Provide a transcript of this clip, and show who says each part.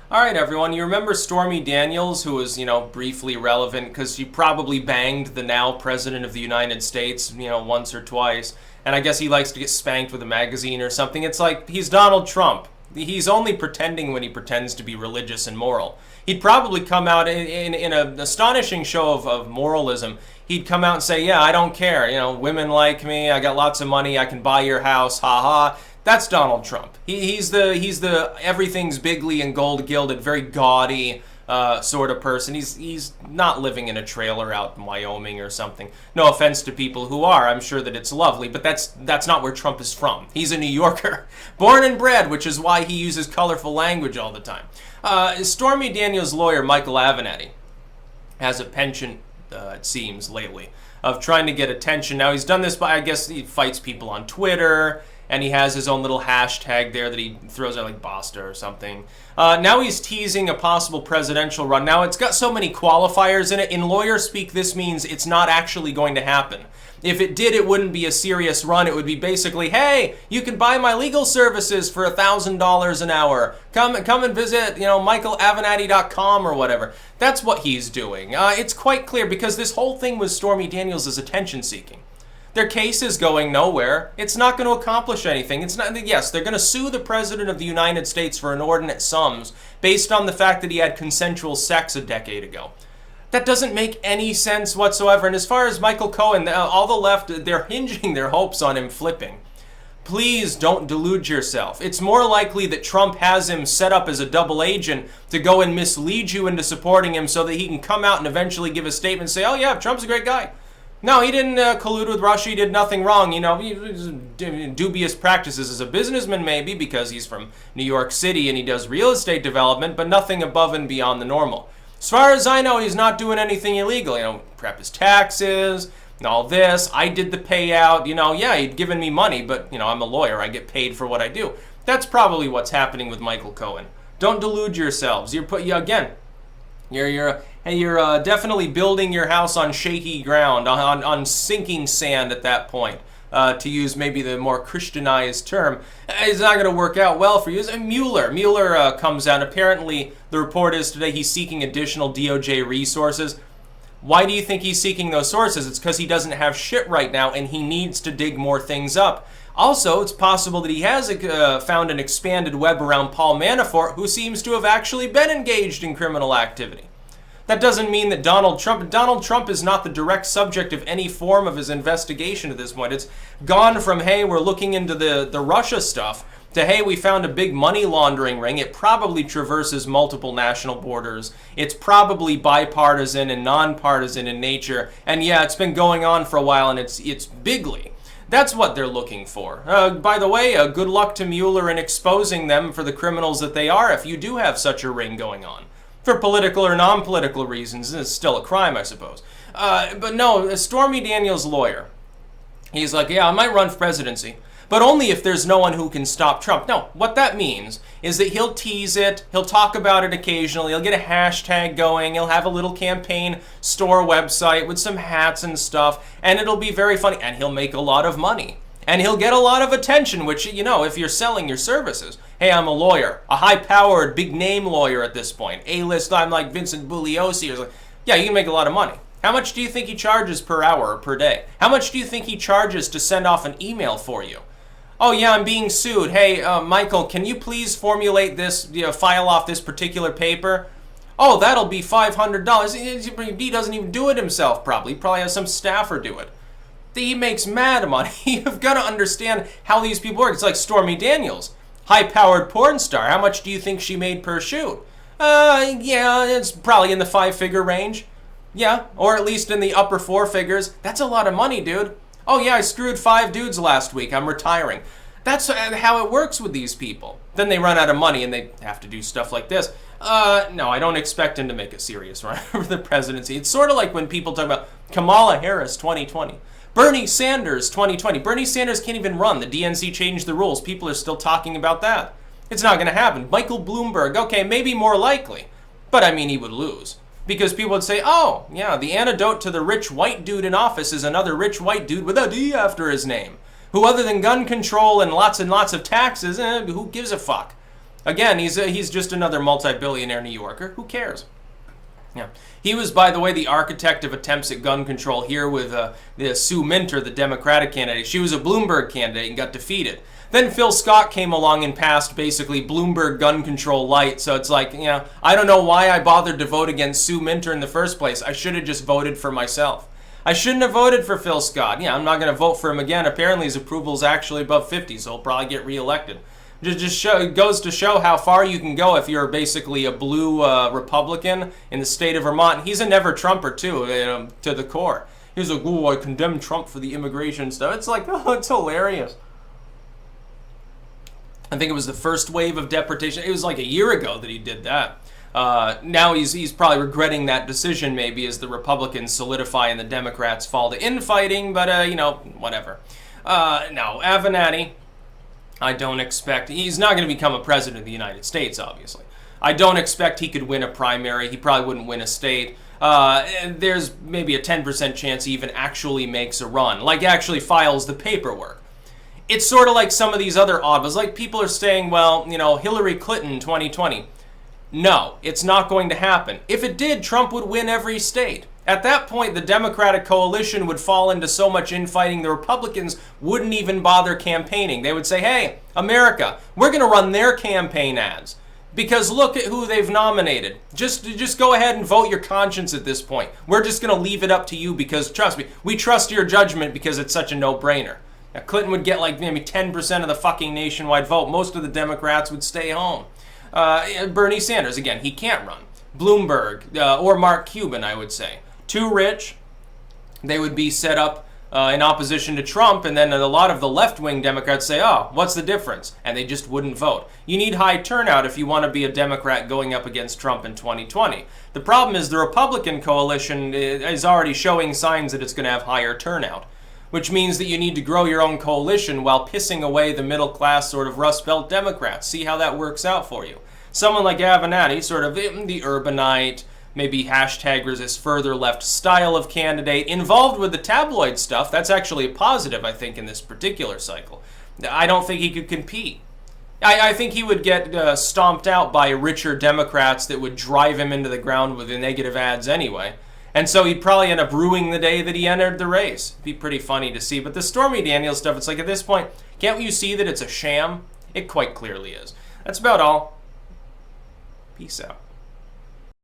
Speaker 1: All right, everyone. You remember Stormy Daniels, who was, briefly relevant because she probably banged the now president of the United States, once or twice. And I guess he likes to get spanked with a magazine or something. It's like he's Donald Trump. He's only pretending when he pretends to be religious and moral. He'd probably come out in an astonishing show of moralism. He'd come out and say, yeah, I don't care. Women like me. I got lots of money. I can buy your house. Ha ha. That's Donald Trump. He's the everything's bigly and gold gilded, very gaudy sort of person. He's not living in a trailer out in Wyoming or something. No offense to people who are. I'm sure that it's lovely, but that's not where Trump is from. He's a New Yorker, born and bred, which is why he uses colorful language all the time. Stormy Daniels' lawyer, Michael Avenatti, has a penchant, it seems, lately, of trying to get attention. Now, he's done this by, I guess, he fights people on Twitter, and he has his own little hashtag there that he throws out, like Basta or something. Now he's teasing a possible presidential run. Now, it's got so many qualifiers in it. In lawyer speak, this means it's not actually going to happen. If it did, it wouldn't be a serious run. It would be basically, hey, you can buy my legal services for $1,000 an hour. Come and visit, michaelavenatti.com or whatever. That's what he's doing. It's quite clear because this whole thing with Stormy Daniels' attention seeking. Their case is going nowhere. It's not going to accomplish anything. It's not. Yes, they're going to sue the president of the United States for inordinate sums based on the fact that he had consensual sex a decade ago. That doesn't make any sense whatsoever. And as far as Michael Cohen, all the left, they're hinging their hopes on him flipping. Please don't delude yourself. It's more likely that Trump has him set up as a double agent to go and mislead you into supporting him so that he can come out and eventually give a statement and say, oh yeah, Trump's a great guy. No, he didn't collude with Russia. He did nothing wrong. Dubious practices as a businessman, maybe, because he's from New York City and he does real estate development, but nothing above and beyond the normal. As far as I know, he's not doing anything illegal. Prep his taxes and all this. I did the payout. Yeah, he'd given me money, but, I'm a lawyer. I get paid for what I do. That's probably what's happening with Michael Cohen. Don't delude yourselves. You're definitely building your house on shaky ground, on sinking sand at that point, to use maybe the more Christianized term. It's not going to work out well for you. Mueller comes out. Apparently, the report is today he's seeking additional DOJ resources. Why do you think he's seeking those sources? It's because he doesn't have shit right now, and he needs to dig more things up. Also, it's possible that he has found an expanded web around Paul Manafort, who seems to have actually been engaged in criminal activity. That doesn't mean that Donald Trump is not the direct subject of any form of his investigation at this point. It's gone from, hey, we're looking into the Russia stuff, to, hey, we found a big money laundering ring. It probably traverses multiple national borders. It's probably bipartisan and nonpartisan in nature. And yeah, it's been going on for a while, and it's bigly. That's what they're looking for. By the way, good luck to Mueller in exposing them for the criminals that they are if you do have such a ring going on. For political or non-political reasons, it's still a crime, I suppose. But no, Stormy Daniels' lawyer, he's like, yeah, I might run for presidency, but only if there's no one who can stop Trump. No, what that means is that he'll tease it, he'll talk about it occasionally, he'll get a hashtag going, he'll have a little campaign store website with some hats and stuff, and it'll be very funny, and he'll make a lot of money. And he'll get a lot of attention, which, if you're selling your services. Hey, I'm a lawyer, a high-powered, big-name lawyer at this point. A-list, I'm like Vincent Bugliosi. Or yeah, you can make a lot of money. How much do you think he charges per hour or per day? How much do you think he charges to send off an email for you? Oh, yeah, I'm being sued. Hey, Michael, can you please formulate this, file off this particular paper? Oh, that'll be $500. He doesn't even do it himself, probably. He probably has some staffer do it. He makes mad money. You've got to understand how these people work. It's like Stormy Daniels, high-powered porn star. How much do you think she made per shoot? Yeah, it's probably in the 5-figure range. Yeah, or at least in the upper 4 figures. That's a lot of money, dude. Oh yeah, I screwed 5 dudes last week. I'm retiring. That's how it works with these people. Then they run out of money and they have to do stuff like this. No, I don't expect him to make a serious run for the presidency. It's sort of like when people talk about Kamala Harris 2020. Bernie Sanders 2020. Bernie Sanders can't even run. The DNC changed the rules. People are still talking about that. It's not going to happen. Michael Bloomberg, okay, maybe more likely. But I mean, he would lose. Because people would say, oh, yeah, the antidote to the rich white dude in office is another rich white dude with a D after his name. Who, other than gun control and lots of taxes, who gives a fuck? Again, he's just another multi-billionaire New Yorker. Who cares? Yeah. He was, by the way, the architect of attempts at gun control here with the Sue Minter, the Democratic candidate. She was a Bloomberg candidate and got defeated. Then Phil Scott came along and passed basically Bloomberg gun control light. So it's like, I don't know why I bothered to vote against Sue Minter in the first place. I should have just voted for myself. I shouldn't have voted for Phil Scott. I'm not going to vote for him again. Apparently his approval is actually above 50, so he'll probably get reelected. It goes to show how far you can go if you're basically a blue Republican in the state of Vermont. He's a never-Trumper, too, to the core. He's like, oh, I condemn Trump for the immigration stuff. It's like, oh, it's hilarious. I think it was the first wave of deportation. It was like a year ago that he did that. Now he's probably regretting that decision, maybe, as the Republicans solidify and the Democrats fall to infighting, but, whatever. No, Avenatti, I don't expect... He's not going to become a president of the United States, obviously. I don't expect he could win a primary. He probably wouldn't win a state. There's maybe a 10% chance he even actually makes a run, like actually files the paperwork. It's sort of like some of these other oddballs. Like people are saying, well, Hillary Clinton 2020. No, it's not going to happen. If it did, Trump would win every state. At that point, the Democratic coalition would fall into so much infighting, the Republicans wouldn't even bother campaigning. They would say, hey, America, we're going to run their campaign ads. Because look at who they've nominated. Just go ahead and vote your conscience at this point. We're just going to leave it up to you because, trust me, we trust your judgment because it's such a no-brainer. Now, Clinton would get like maybe 10% of the fucking nationwide vote. Most of the Democrats would stay home. Bernie Sanders, again, he can't run. Bloomberg, or Mark Cuban, I would say. Too rich. They would be set up in opposition to Trump, and then a lot of the left-wing Democrats say, oh, what's the difference? And they just wouldn't vote. You need high turnout if you want to be a Democrat going up against Trump in 2020. The problem is the Republican coalition is already showing signs that it's going to have higher turnout, which means that you need to grow your own coalition while pissing away the middle-class sort of Rust Belt Democrats. See how that works out for you. Someone like Avenatti, sort of the urbanite, maybe hashtag resist further left style of candidate, involved with the tabloid stuff. That's actually a positive, I think, in this particular cycle. I don't think he could compete. I think he would get stomped out by richer Democrats that would drive him into the ground with the negative ads anyway. And so he'd probably end up ruining the day that he entered the race. It'd be pretty funny to see. But the Stormy Daniels stuff, it's like at this point, can't you see that it's a sham? It quite clearly is. That's about all. Peace out.